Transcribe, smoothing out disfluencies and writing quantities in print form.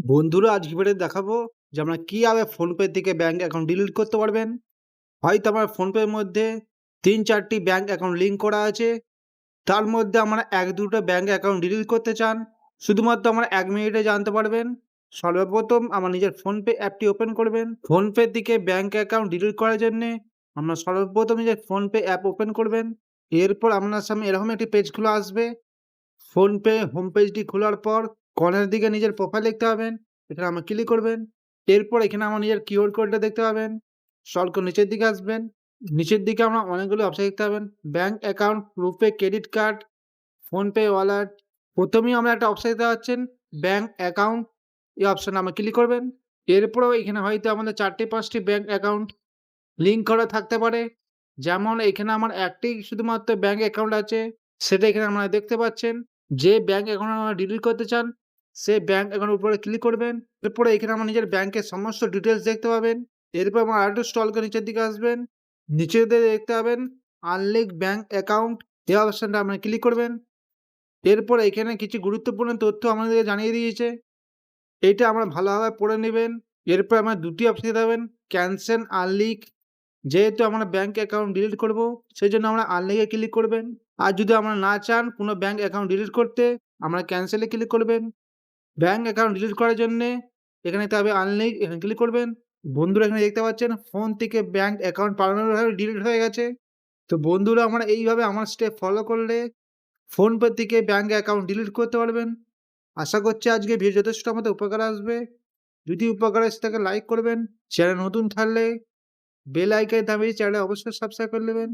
বন্ধুরা আজকে ভিডিওতে দেখাবো যে আমরা কিভাবে ফোনপে থেকে ব্যাংক অ্যাকাউন্ট ডিলিট করতে পারবেন। হয়তো আমার ফোনপের মধ্যে ৩-৪টি ব্যাংক অ্যাকাউন্ট লিঙ্ক করা আছে, তার মধ্যে আমরা ১-২টো ব্যাংক অ্যাকাউন্ট ডিলিট করতে চান, শুধুমাত্র আমরা ১ মিনিটে জানতে পারবেন। সর্বপ্রথম আমার নিজের ফোনপে অ্যাপটি ওপেন করবেন। ফোনপে থেকে ব্যাংক অ্যাকাউন্ট ডিলিট করার জন্যে আমরা সর্বপ্রথম নিজের ফোনপে অ্যাপ ওপেন করবেন। এরপর আপনার সামনে এরকম একটি পেজ খোলা আসবে। ফোনপে হোম পেজটি খোলার পর কর্নারের দিকে নিজের প্রোফাইল দেখতে পাবেন, এখানে আমরা ক্লিক করবেন। এরপর এখানে আমার নিজের কিউআর কোডটা দেখতে পাবেন। স্ক্রল করে নিচের দিকে আসবেন। নিচের দিকে আমরা অনেকগুলো অপশন দেখতে পাবেন। ব্যাংক অ্যাকাউন্ট, রুপে ক্রেডিট কার্ড, ফোনপে ওয়ালেট। প্রথমেই আমরা একটা অপশন দেখতে পাচ্ছেন ব্যাংক অ্যাকাউন্ট, এই অপশনে আমরা ক্লিক করবেন। এরপরেও এখানে হয়তো আমাদের ৪টি-৫টি ব্যাংক অ্যাকাউন্ট লিঙ্ক করা থাকতে পারে। যেমন এখানে আমার একটি শুধুমাত্র ব্যাংক অ্যাকাউন্ট আছে, সেটা এখানে আপনারা দেখতে পাচ্ছেন। যে ব্যাংক অ্যাকাউন্ট আপনারা ডিলিট করতে চান, সেই ব্যাংক অ্যাকাউন্টের উপরে ক্লিক করবেন। এরপরে এখানে আমার নিজের ব্যাংকের সমস্ত ডিটেইলস দেখতে পাবেন। এরপর আমার আরেকটু স্ক্রল করে নিচের দিকে আসবেন। নিচের দিকে দেখতে পাবেন আনলিঙ্ক ব্যাংক অ্যাকাউন্ট, এই অপশনটা আপনারা ক্লিক করবেন। এরপর এখানে কিছু গুরুত্বপূর্ণ তথ্য আমাদেরকে জানিয়ে দিয়েছে। এইটা আমরা ভালোভাবে পড়ে নেবেন। এরপর আমার ২টি অপশন দেখতে পাবেন ক্যানসেল আনলিঙ্ক। যেহেতু আমরা ব্যাংক অ্যাকাউন্ট ডিলিট করব, সেজন্য আমরা আনলিঙ্কে ক্লিক করবেন। আর যদি আমরা না চান কোনো ব্যাংক অ্যাকাউন্ট ডিলিট করতে, আমরা ক্যানসেলে ক্লিক করবেন। ব্যাংক অ্যাকাউন্ট ডিলিট করার জন্যে এখানে দেখতে হবে আনলিঙ্ক, এখানে ক্লিক করবেন। বন্ধুরা এখানে দেখতে পাচ্ছেন ফোন থেকে ব্যাংক অ্যাকাউন্ট পার্মানেন্টভাবে ডিলিট হয়ে গেছে। তো বন্ধুরা আমরা এইভাবে আমার স্টেপ ফলো করলে ফোনপে থেকে ব্যাংক অ্যাকাউন্ট ডিলিট করতে পারবেন। আশা করছি আজকে ভিডিও যথেষ্ট আমাদের উপকার আসবে। যদি উপকার এসে থাকে লাইক করবেন। চ্যানেল নতুন থাকলে বেল আইকনে দাবিয়ে চ্যানেলে অবশ্যই সাবস্ক্রাইব করে নেবেন।